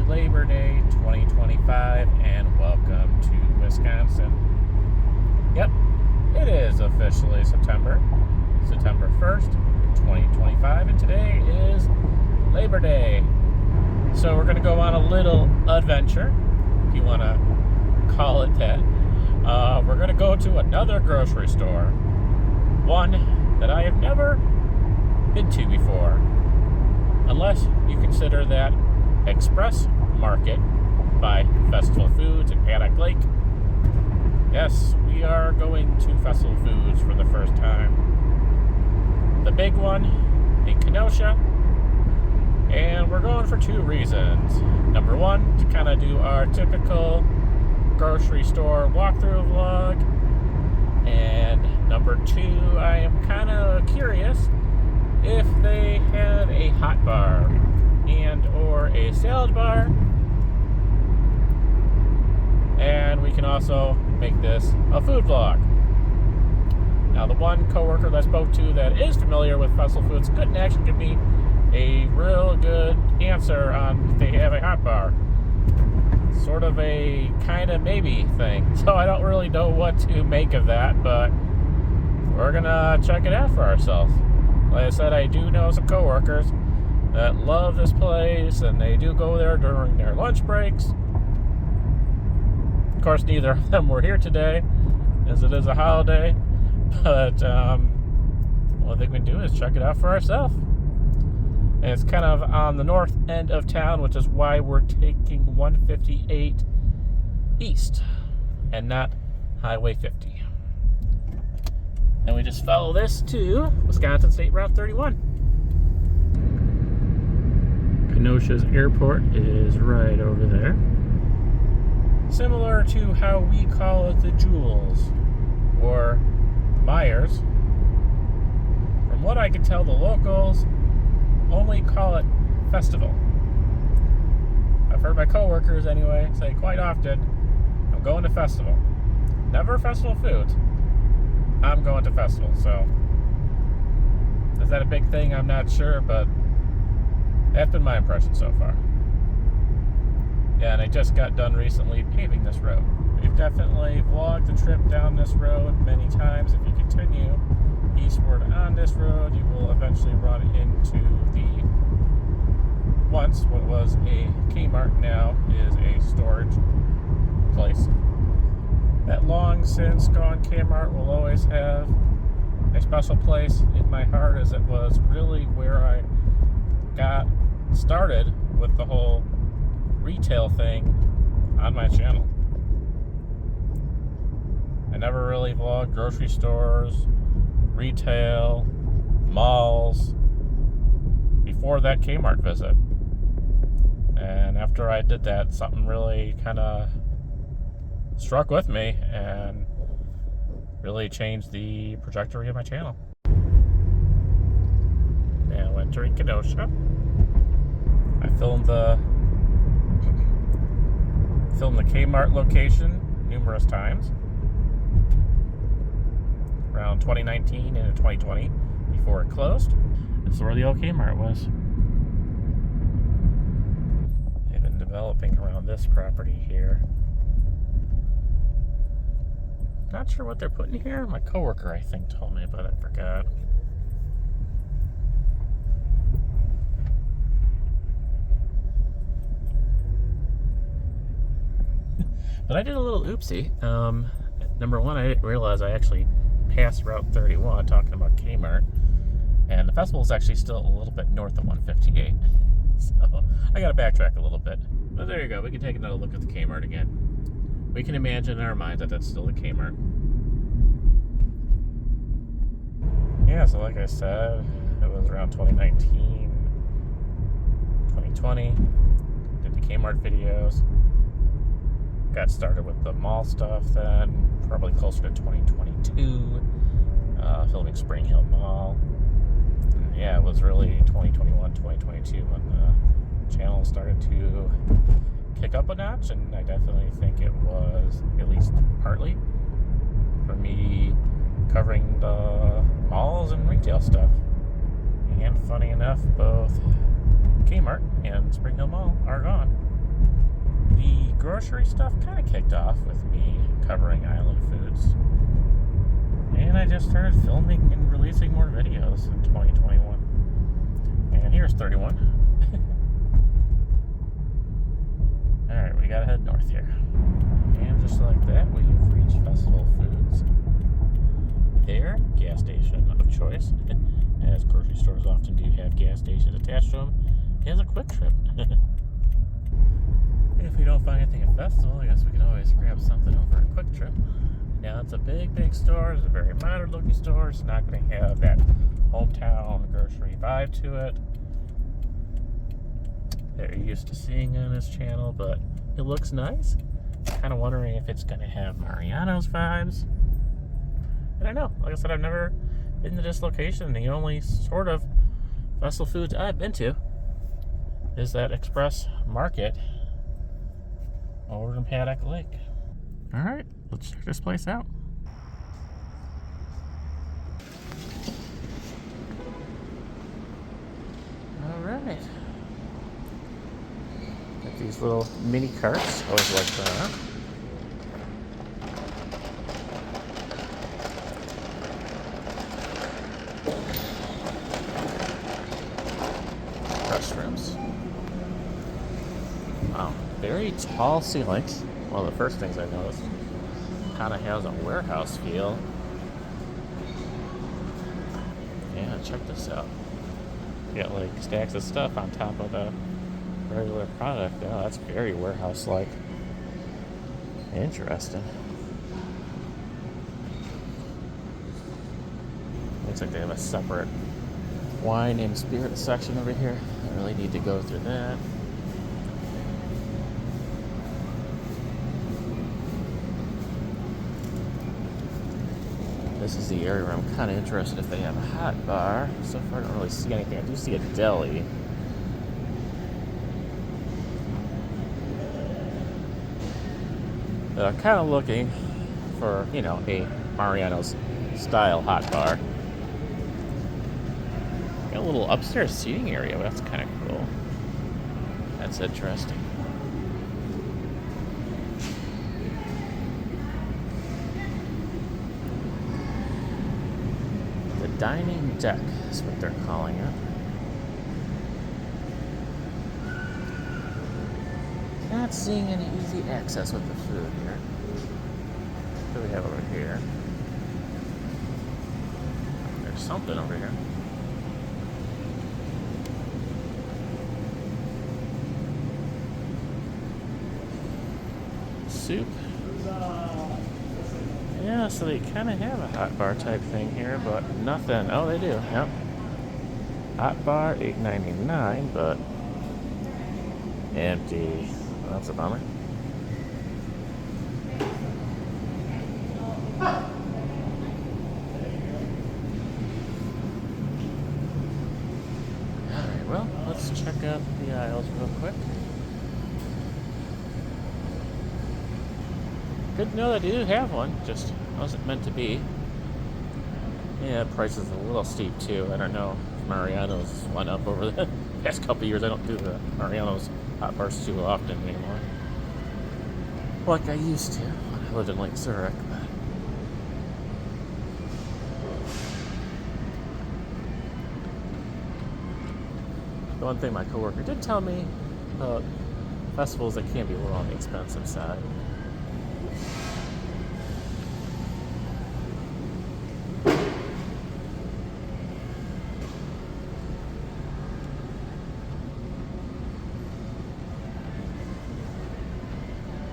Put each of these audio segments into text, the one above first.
Labor Day 2025 and welcome to Wisconsin. Yep, it is officially September 1st, 2025, and today is Labor Day. So we're going to go on a little adventure, if you want to call it that. We're going to go to another grocery store, one that I have never been to before, unless you consider that Express Market by Festival Foods in Paddock Lake. Yes, we are going to Festival Foods for the first time. The big one in Kenosha. And we're going for two reasons. Number one, to kind of do our typical grocery store walkthrough vlog. And number two, I am kind of curious if they have a hot bar and or a salad bar. And we can also make this a food vlog. Now, the one coworker that I spoke to that is familiar with Festival Foods couldn't actually give me a real good answer on if they have a hot bar. Sort of a kind of maybe thing. So I don't really know what to make of that, but we're gonna check it out for ourselves. Like I said, I do know some coworkers that love this place, and they do go there during their lunch breaks. Of course, neither of them were here today, as it is a holiday, but what they can do is check it out for ourselves. And it's kind of on the north end of town, which is why we're taking 158 east and not Highway 50. And we just follow this to Wisconsin State Route 31. Kenosha's airport is right over there. Similar to how we call it the Jewels or Myers. From what I can tell, the locals only call it Festival. I've heard my coworkers anyway say quite often, I'm going to Festival. Never Festival Foods. I'm going to Festival. So is that a big thing? I'm not sure, but that's been my impression so far. Yeah, and I just got done recently paving this road. We've definitely vlogged the trip down this road many times. If you continue eastward on this road, you will eventually run into the once what was a Kmart now is a storage place. That long since gone Kmart will always have a special place in my heart, as it was really where I got started with the whole retail thing on my channel. I never really vlogged grocery stores, retail, malls before that Kmart visit. And after I did that, something really kind of struck with me and really changed the trajectory of my channel. Now entering Kenosha. I filmed the Kmart location numerous times. Around 2019 and 2020 before it closed. This is where the old Kmart was. They've been developing around this property here. Not sure what they're putting here. My coworker, I think, told me, but I forgot. But I did a little oopsie. Number one, I didn't realize I actually passed Route 31 talking about Kmart. And the festival is actually still a little bit north of 158. So I got to backtrack a little bit. But there you go. We can take another look at the Kmart again. We can imagine in our minds that that's still the Kmart. Yeah, so like I said, it was around 2019, 2020. Did the Kmart videos. Got started with the mall stuff then, probably closer to 2022, filming Spring Hill Mall. And yeah, it was really 2021, 2022 when the channel started to kick up a notch, and I definitely think it was, at least partly, for me covering the malls and retail stuff. And funny enough, both Kmart and Spring Hill Mall are gone. grocery stuff kind of kicked off with me covering island foods. And I just started filming and releasing more videos in 2021. And here's 31. Alright, we gotta head north here. And just like that, we have reached Festival Foods. Their gas station of choice, as grocery stores often do have gas stations attached to them, is a Quick Trip. If we don't find anything at Festival, I guess we can always grab something over at Quick Trip. Now, it's a big store. It's a very modern looking store. It's not going to have that hometown grocery vibe to it that you're used to seeing on this channel, but it looks nice. Kind of wondering if it's going to have Mariano's vibes. I don't know. Like I said, I've never been to this location. The only sort of Festival Foods I've been to is that Express Market over in Paddock Lake. Alright, let's check this place out. Alright. Got these little mini carts. Always like that. Restrooms. Wow, very tall ceilings. One of the first things I noticed. Kind of has a warehouse feel. Yeah, check this out. You got like stacks of stuff on top of the regular product. Oh, that's very warehouse-like. Interesting. Looks like they have a separate wine and spirit section over here. I really need to go through that. This is the area where I'm kind of interested if they have a hot bar. So far I don't really see anything. I do see a deli. But I'm kind of looking for, you know, a Mariano's style hot bar. Got a little upstairs seating area. That's kind of cool. That's interesting. The dining deck is what they're calling it. Not seeing any easy access with the food here. What do we have over here? There's something over here. Soup. Yeah, so they kind of have a hot bar type thing here, but nothing. Oh, they do. Yep. Hot bar, $8.99, but empty. Well, that's a bummer. Alright, well, let's check out the aisles real quick. Good to know that they do have one, just wasn't meant to be. Yeah, the price is a little steep too. I don't know if Mariano's went up over the past couple of years. I don't do the Mariano's hot bars too often anymore, like I used to when I lived in Lake Zurich. The one thing my coworker did tell me about festivals, that can be a little on the expensive side.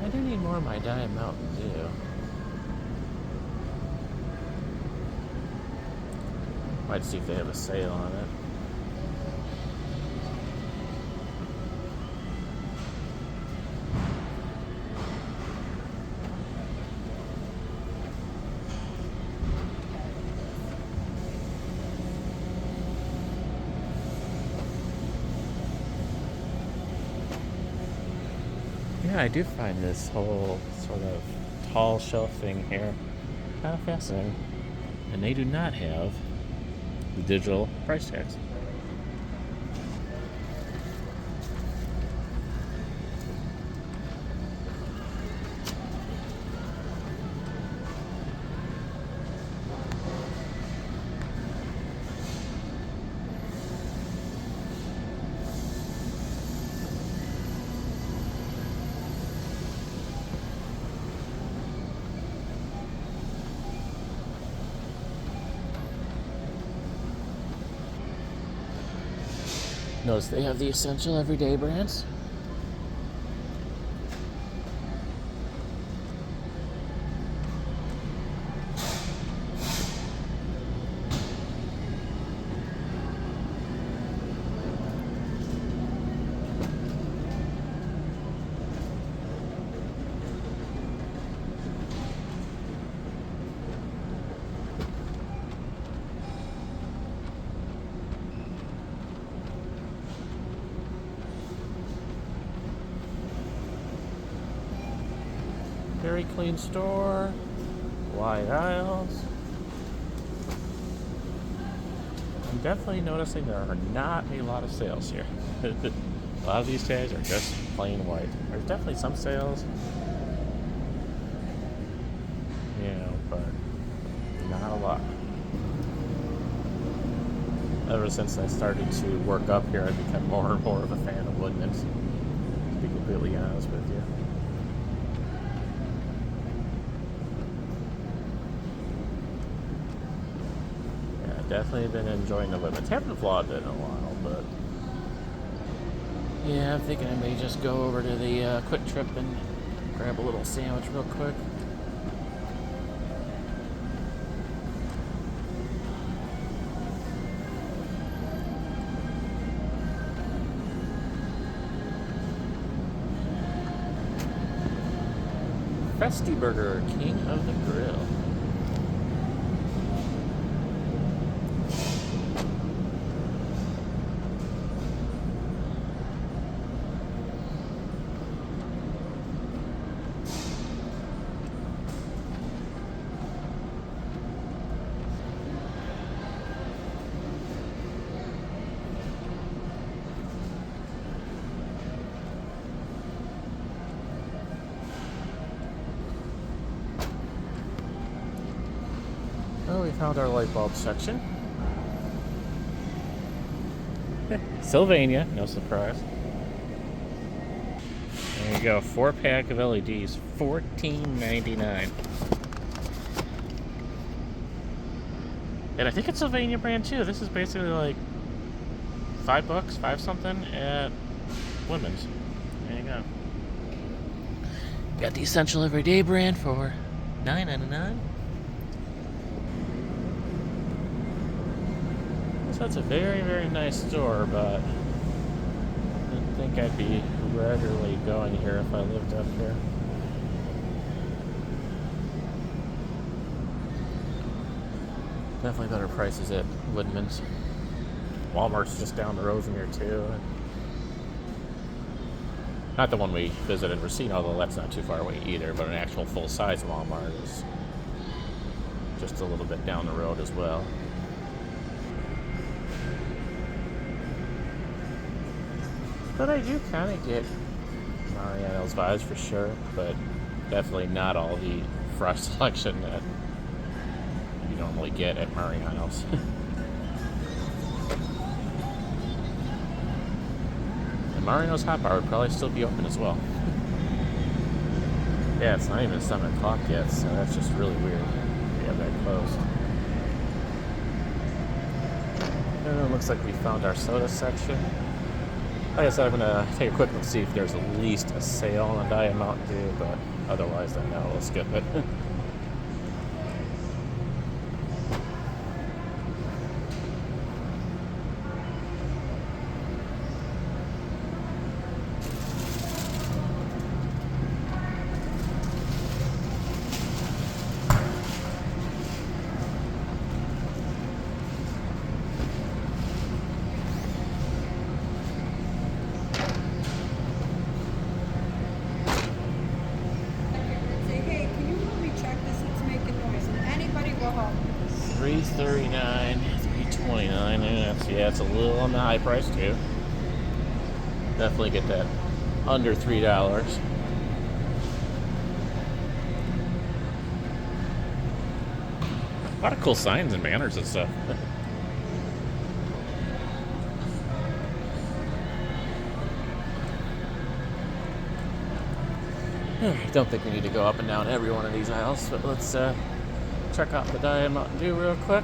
I do need more of my Diet Mountain Dew. Might see if they have a sale on it. Yeah, I do find this whole sort of tall shelf thing here kind of fascinating. And they do not have the digital price tags. Notice they have the essential everyday brands. Very clean store, wide aisles. I'm definitely noticing there are not a lot of sales here. A lot of these tags are just plain white. There's definitely some sales, but not a lot. Ever since I started to work up here, I've become more and more of a fan of Woodman's, to be completely honest with you. Definitely been enjoying the Woodman's. Haven't vlogged it in a while, but yeah, I'm thinking I may just go over to the Quick Trip and grab a little sandwich real quick. Festy Burger, King of the Grill. Oh, we found our light bulb section. Sylvania, no surprise. There you go, 4-pack of LEDs, $14.99. And I think it's Sylvania brand too. This is basically like $5, 5 something at Woodman's. There you go. Got the Essential Everyday brand for $9.99. So it's a very, very nice store, but I didn't think I'd be regularly going here if I lived up here. Definitely better prices at Woodman's. Walmart's just down the road from here too. Not the one we visited in Racine, although that's not too far away either, but an actual full-size Walmart is just a little bit down the road as well. But I do kind of get Mariano's vibes for sure, but definitely not all the fresh selection that you normally get at Mariano's. And Mariano's Hot Bar would probably still be open as well. Yeah, it's not even 7 o'clock yet, so that's just really weird. We have that closed. And it looks like we found our soda section. Like I said, I'm going to take a quick look to see if there's at least a sale on Diet Mountain Dew, but otherwise, then no, we'll skip it. $3.39, $3.29, and it's a little on the high price too. Definitely get that under $3. A lot of cool signs and banners and stuff. Don't think we need to go up and down every one of these aisles, but let's check out the Diet Mountain Dew real quick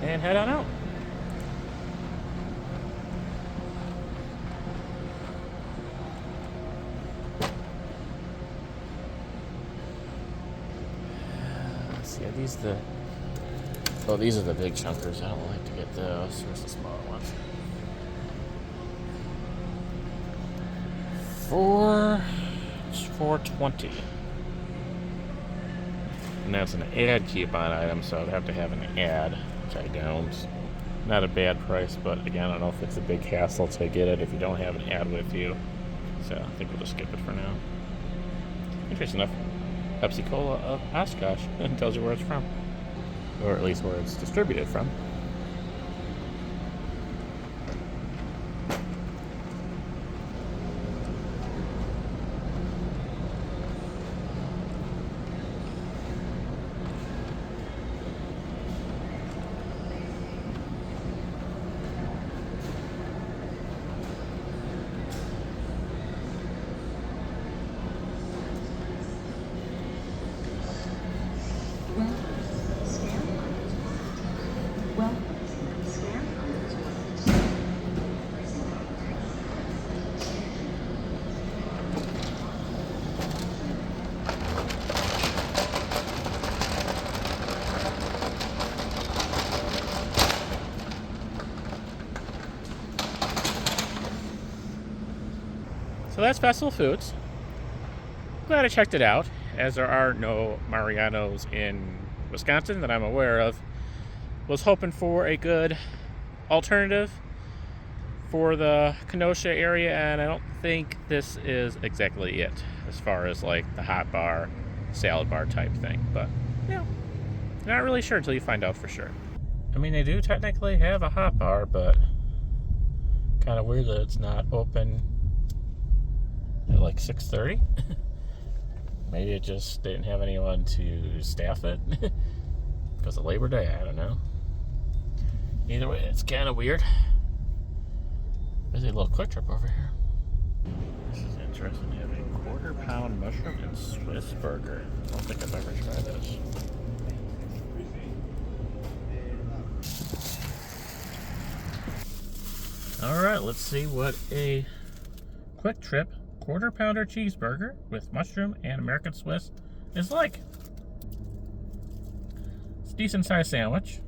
and head on out. Yeah, these are the big chunkers. I don't like to get those. Where's the smaller ones? It's $4.20. And that's an ad coupon item, so I'd have to have an ad, which I don't. Not a bad price, but again, I don't know if it's a big hassle to get it if you don't have an ad with you. So I think we'll just skip it for now. Interesting enough, Pepsi Cola of Oshkosh tells you where it's from, or at least where it's distributed from. So that's Festival Foods. Glad I checked it out, as there are no Mariano's in Wisconsin that I'm aware of. Was hoping for a good alternative for the Kenosha area, and I don't think this is exactly it as far as like the hot bar, salad bar type thing. But yeah, not really sure until you find out for sure. I mean, they do technically have a hot bar, but kind of weird that it's not open at like 6:30. Maybe it just didn't have anyone to staff it because of Labor Day. I don't know. Either way, it's kind of weird. There's a little Quick Trip over here. This is interesting. They have a quarter-pound mushroom and Swiss burger. I don't think I've ever tried this. All right, let's see what a Quick Trip quarter-pounder cheeseburger with mushroom and American Swiss is like. It's a decent-sized sandwich.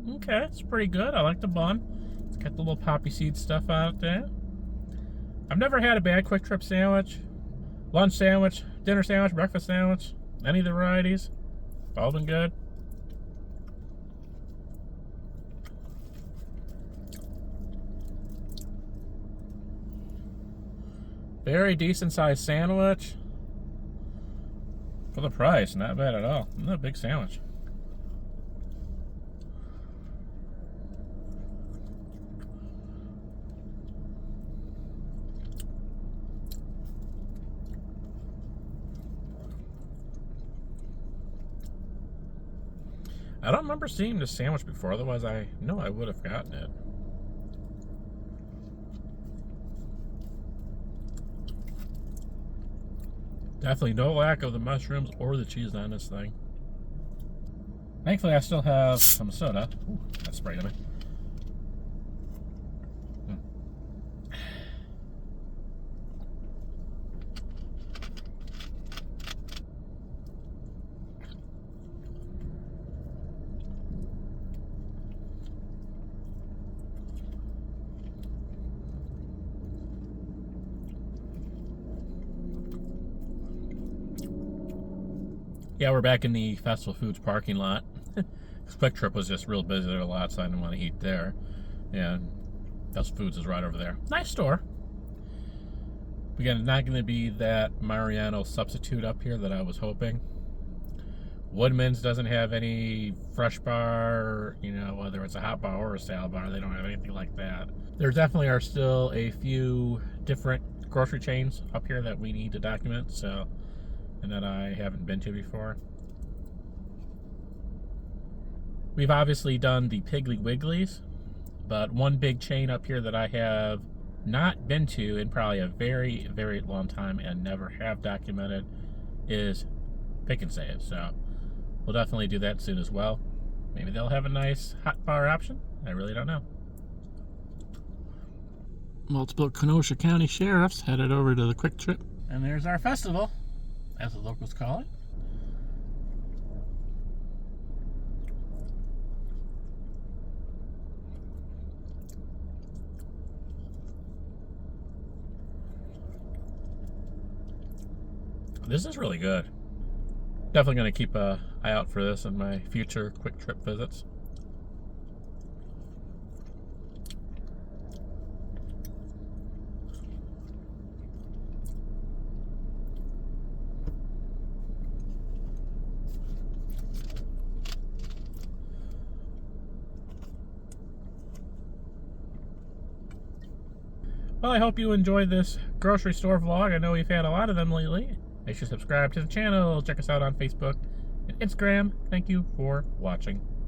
Okay, it's pretty good. I like the bun. It's got the little poppy seed stuff out there. I've never had a bad Quick Trip sandwich. Lunch sandwich, dinner sandwich, breakfast sandwich, any of the varieties. All been good. Very decent sized sandwich. For the price, not bad at all. Not a big sandwich. I don't remember seeing this sandwich before, otherwise I know I would have gotten it. Definitely no lack of the mushrooms or the cheese on this thing. Thankfully, I still have some soda. Ooh, that sprayed me. Yeah, we're back in the Festival Foods parking lot. Quick Trip was just real busy there a lot, so I didn't want to eat there. And Festival Foods is right over there. Nice store. Again, not going to be that Mariano substitute up here that I was hoping. Woodman's doesn't have any fresh bar, you know, whether it's a hot bar or a salad bar. They don't have anything like that. There definitely are still a few different grocery chains up here that we need to document, so, and that I haven't been to before. We've obviously done the Piggly Wigglies, but one big chain up here that I have not been to in probably a very, very long time and never have documented is Pick and Save. So we'll definitely do that soon as well. Maybe they'll have a nice hot bar option. I really don't know. Multiple Kenosha County sheriffs headed over to the Quick Trip And there's our festival, as the locals call it. This is really good. Definitely going to keep an eye out for this in my future quick trip visits. Well, I hope you enjoyed this grocery store vlog. I know we've had a lot of them lately. Make sure to subscribe to the channel. Check us out on Facebook and Instagram. Thank you for watching.